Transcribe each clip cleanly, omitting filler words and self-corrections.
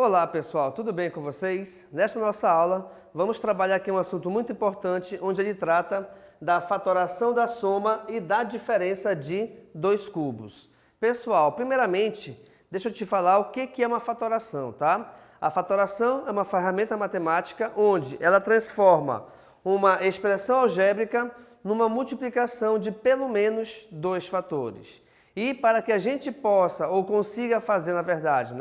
Olá pessoal, tudo bem com vocês? Nesta nossa aula, vamos trabalhar aqui um assunto muito importante, onde ele trata da fatoração da soma e da diferença de dois cubos. Pessoal, primeiramente, deixa eu te falar o que é uma fatoração, tá? A fatoração é uma ferramenta matemática onde ela transforma uma expressão algébrica numa multiplicação de pelo menos dois fatores. E para que a gente possa ou consiga fazer, na verdade,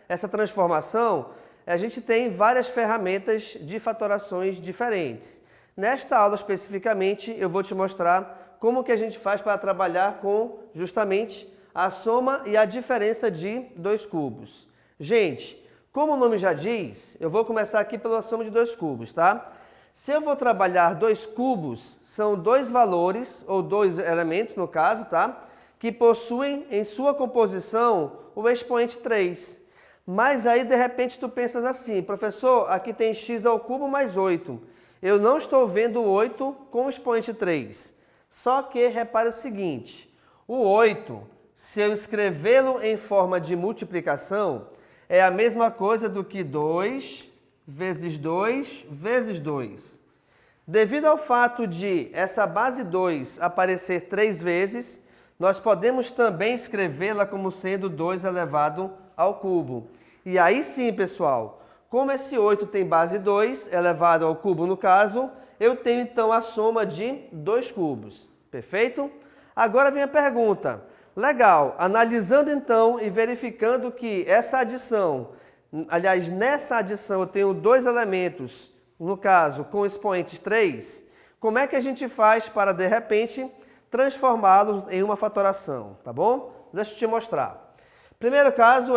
essa transformação, a gente tem várias ferramentas de fatorações diferentes. Nesta aula especificamente, eu vou te mostrar como que a gente faz para trabalhar com justamente a soma e a diferença de dois cubos. Gente, como o nome já diz, eu vou começar aqui pela soma de dois cubos, tá? Se eu vou trabalhar dois cubos, são dois valores, ou dois elementos no caso, tá? Que possuem em sua composição o expoente 3. Mas aí, de repente, tu pensas assim, professor, aqui tem x ao cubo mais 8. Eu não estou vendo o 8 com o expoente 3. Só que, repare o seguinte, o 8, se eu escrevê-lo em forma de multiplicação, é a mesma coisa do que 2 vezes 2 vezes 2. Devido ao fato de essa base 2 aparecer 3 vezes, nós podemos também escrevê-la como sendo 2 elevado ao cubo. E aí sim, pessoal, como esse 8 tem base 2, elevado ao cubo no caso, eu tenho então a soma de dois cubos. Perfeito? Agora vem a pergunta. Legal, analisando então e verificando que essa adição, aliás, nessa adição eu tenho dois elementos, no caso, com expoentes 3, como é que a gente faz para, de repente, transformá-los em uma fatoração, tá bom? Deixa eu te mostrar. Primeiro caso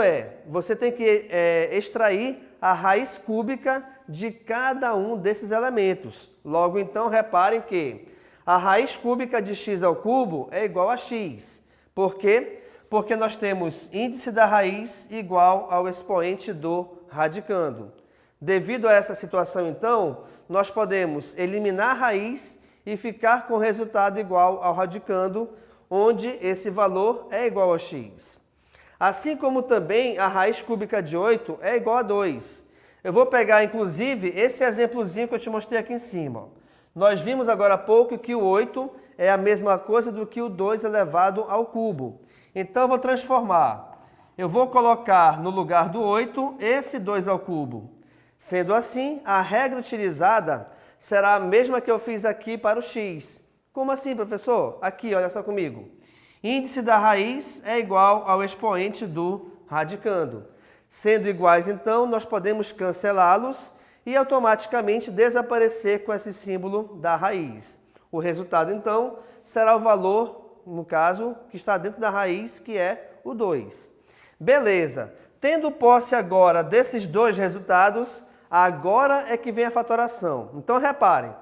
você tem que extrair a raiz cúbica de cada um desses elementos. Logo então, reparem que a raiz cúbica de x ao cubo é igual a x. Por quê? Porque nós temos índice da raiz igual ao expoente do radicando. Devido a essa situação, então, nós podemos eliminar a raiz e ficar com o resultado igual ao radicando, onde esse valor é igual a x. Assim como também a raiz cúbica de 8 é igual a 2. Eu vou pegar, inclusive, esse exemplozinho que eu te mostrei aqui em cima. Nós vimos agora há pouco que o 8 é a mesma coisa do que o 2 elevado ao cubo. Então, eu vou transformar. Eu vou colocar no lugar do 8 esse 2 ao cubo. Sendo assim, a regra utilizada será a mesma que eu fiz aqui para o x. Como assim, professor? Aqui, olha só comigo. Índice da raiz é igual ao expoente do radicando. Sendo iguais, então, nós podemos cancelá-los e automaticamente desaparecer com esse símbolo da raiz. O resultado, então, será o valor, no caso, que está dentro da raiz, que é o 2. Beleza. Tendo posse agora desses dois resultados, agora é que vem a fatoração. Então, reparem,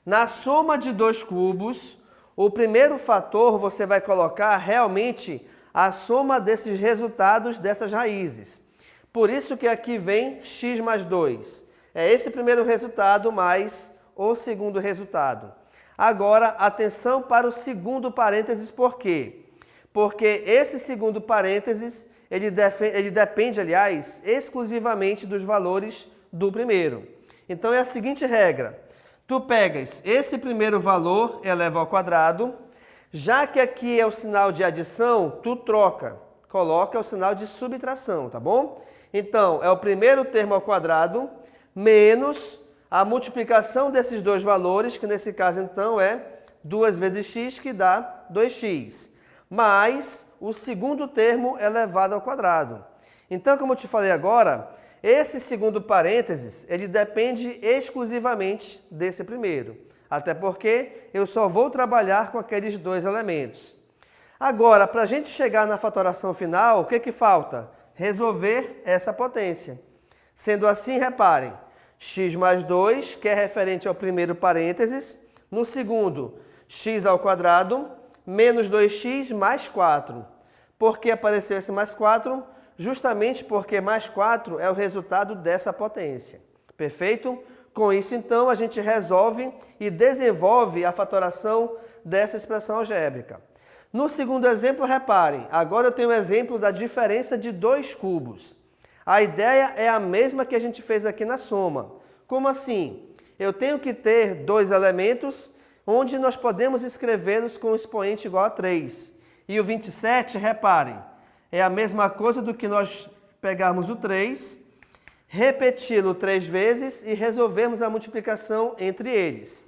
na soma de dois cubos, o primeiro fator você vai colocar realmente a soma desses resultados dessas raízes. Por isso que aqui vem x mais 2. É esse primeiro resultado mais o segundo resultado. Agora, atenção para o segundo parênteses, por quê? Porque esse segundo parênteses, ele depende, aliás, exclusivamente dos valores do primeiro. Então, é a seguinte regra. Tu pegas esse primeiro valor, eleva ao quadrado. Já que aqui é o sinal de adição, tu troca. Coloca o sinal de subtração, tá bom? Então, é o primeiro termo ao quadrado, menos a multiplicação desses dois valores, que nesse caso, então, é 2 vezes x, que dá 2x. Mais o segundo termo elevado ao quadrado. Então, como eu te falei agora, esse segundo parênteses, ele depende exclusivamente desse primeiro. Até porque eu só vou trabalhar com aqueles dois elementos. Agora, para a gente chegar na fatoração final, o que falta? Resolver essa potência. Sendo assim, reparem, x mais 2, que é referente ao primeiro parênteses. No segundo, x ao quadrado, menos 2x mais 4. Por que apareceu esse mais 4? Justamente porque mais 4 é o resultado dessa potência. Perfeito? Com isso, então, a gente resolve e desenvolve a fatoração dessa expressão algébrica. No segundo exemplo, reparem, agora eu tenho o exemplo da diferença de dois cubos. A ideia é a mesma que a gente fez aqui na soma. Como assim? Eu tenho que ter dois elementos onde nós podemos escrevê-los com o expoente igual a 3. E o 27, reparem, é a mesma coisa do que nós pegarmos o 3, repeti-lo 3 vezes e resolvermos a multiplicação entre eles.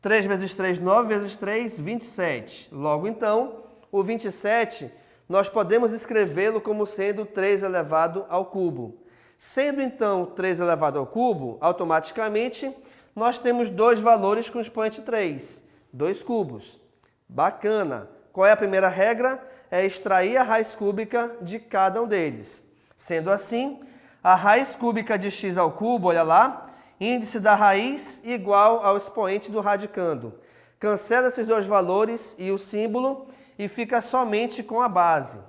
3 vezes 3, 9 vezes 3, 27. Logo, então, o 27, nós podemos escrevê-lo como sendo 3 elevado ao cubo. Sendo, então, 3 elevado ao cubo, automaticamente, nós temos dois valores com expoente 3, 2 cubos. Bacana! Qual é a primeira regra? É extrair a raiz cúbica de cada um deles. Sendo assim, a raiz cúbica de x ao cubo, olha lá, índice da raiz igual ao expoente do radicando. Cancela esses dois valores e o símbolo e fica somente com a base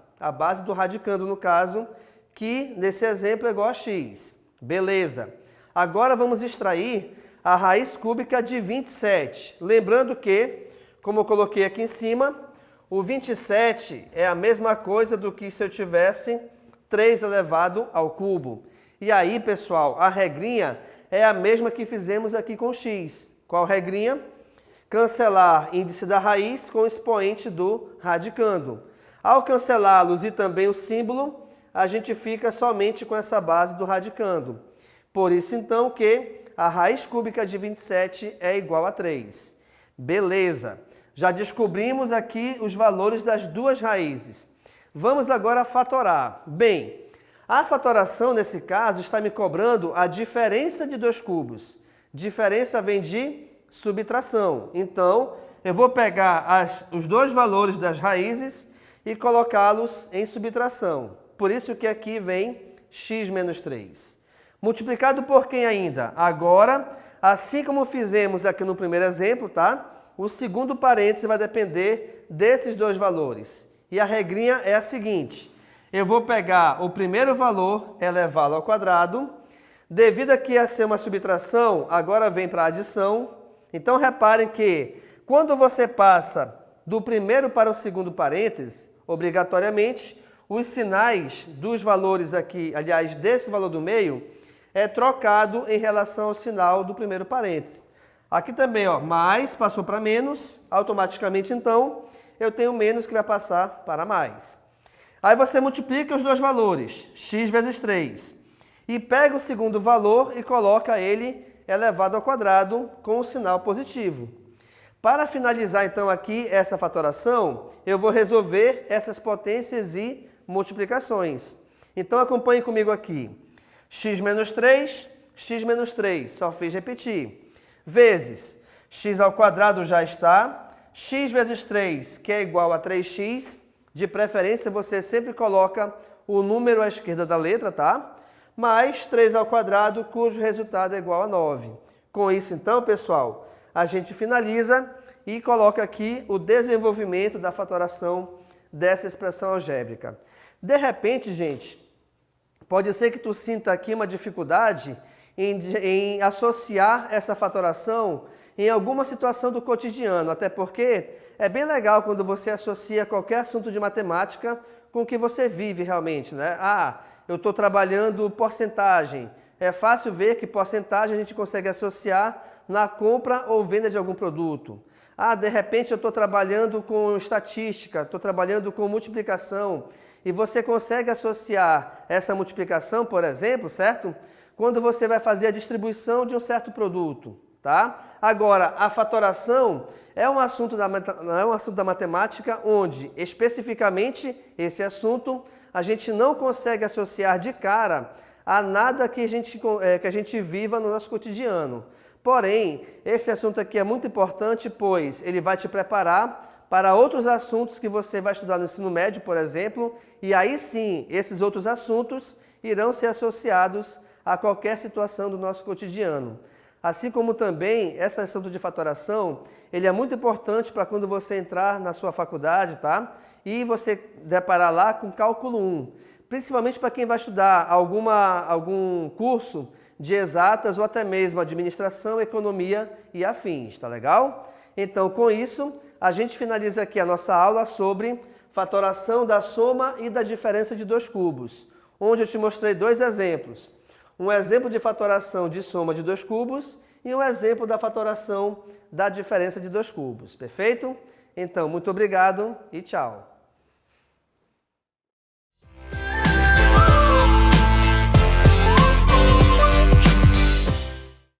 do radicando no caso, que nesse exemplo é igual a x. Beleza. Agora vamos extrair a raiz cúbica de 27. Lembrando que, como eu coloquei aqui em cima, o 27 é a mesma coisa do que se eu tivesse 3 elevado ao cubo. E aí, pessoal, a regrinha é a mesma que fizemos aqui com x. Qual regrinha? Cancelar índice da raiz com expoente do radicando. Ao cancelá-los e também o símbolo, a gente fica somente com essa base do radicando. Por isso, então, que a raiz cúbica de 27 é igual a 3. Beleza! Já descobrimos aqui os valores das duas raízes. Vamos agora fatorar. Bem, a fatoração, nesse caso, está me cobrando a diferença de dois cubos. Diferença vem de subtração. Então, eu vou pegar os dois valores das raízes e colocá-los em subtração. Por isso que aqui vem x menos 3. Multiplicado por quem ainda? Agora, assim como fizemos aqui no primeiro exemplo, tá? O segundo parêntese vai depender desses dois valores. E a regrinha é a seguinte: eu vou pegar o primeiro valor, elevá-lo ao quadrado. Devido aqui a ser uma subtração, agora vem para a adição. Então, reparem que quando você passa do primeiro para o segundo parêntese, obrigatoriamente, os sinais dos valores aqui, aliás, desse valor do meio, é trocado em relação ao sinal do primeiro parêntese. Aqui também, ó, mais passou para menos, automaticamente, então, eu tenho menos que vai passar para mais. Aí você multiplica os dois valores, x vezes 3, e pega o segundo valor e coloca ele elevado ao quadrado com o sinal positivo. Para finalizar, então, aqui essa fatoração, eu vou resolver essas potências e multiplicações. Então, acompanhe comigo aqui. X menos 3, só fiz repetir. Vezes, x ao quadrado já está, x vezes 3, que é igual a 3x, de preferência você sempre coloca o número à esquerda da letra, tá? Mais 3 ao quadrado, cujo resultado é igual a 9. Com isso, então, pessoal, a gente finaliza e coloca aqui o desenvolvimento da fatoração dessa expressão algébrica. De repente, gente, pode ser que tu sinta aqui uma dificuldade em associar essa fatoração em alguma situação do cotidiano, até porque é bem legal quando você associa qualquer assunto de matemática com o que você vive realmente, né? Ah, eu estou trabalhando porcentagem. É fácil ver que porcentagem a gente consegue associar na compra ou venda de algum produto. Ah, de repente eu estou trabalhando com estatística, estou trabalhando com multiplicação, e você consegue associar essa multiplicação, por exemplo, certo? Quando você vai fazer a distribuição de um certo produto, tá? Agora, a fatoração é um assunto da matemática onde, especificamente, esse assunto a gente não consegue associar de cara a nada que a gente viva no nosso cotidiano. Porém, esse assunto aqui é muito importante, pois ele vai te preparar para outros assuntos que você vai estudar no ensino médio, por exemplo, e aí sim, esses outros assuntos irão ser associados a qualquer situação do nosso cotidiano. Assim como também, esse assunto de fatoração, ele é muito importante para quando você entrar na sua faculdade, tá? E você deparar lá com cálculo 1. Principalmente para quem vai estudar algum curso de exatas ou até mesmo administração, economia e afins, tá legal? Então, com isso, a gente finaliza aqui a nossa aula sobre fatoração da soma e da diferença de dois cubos. onde eu te mostrei dois exemplos. Um exemplo de fatoração de soma de dois cubos e um exemplo da fatoração da diferença de dois cubos. Perfeito? Então, muito obrigado e tchau!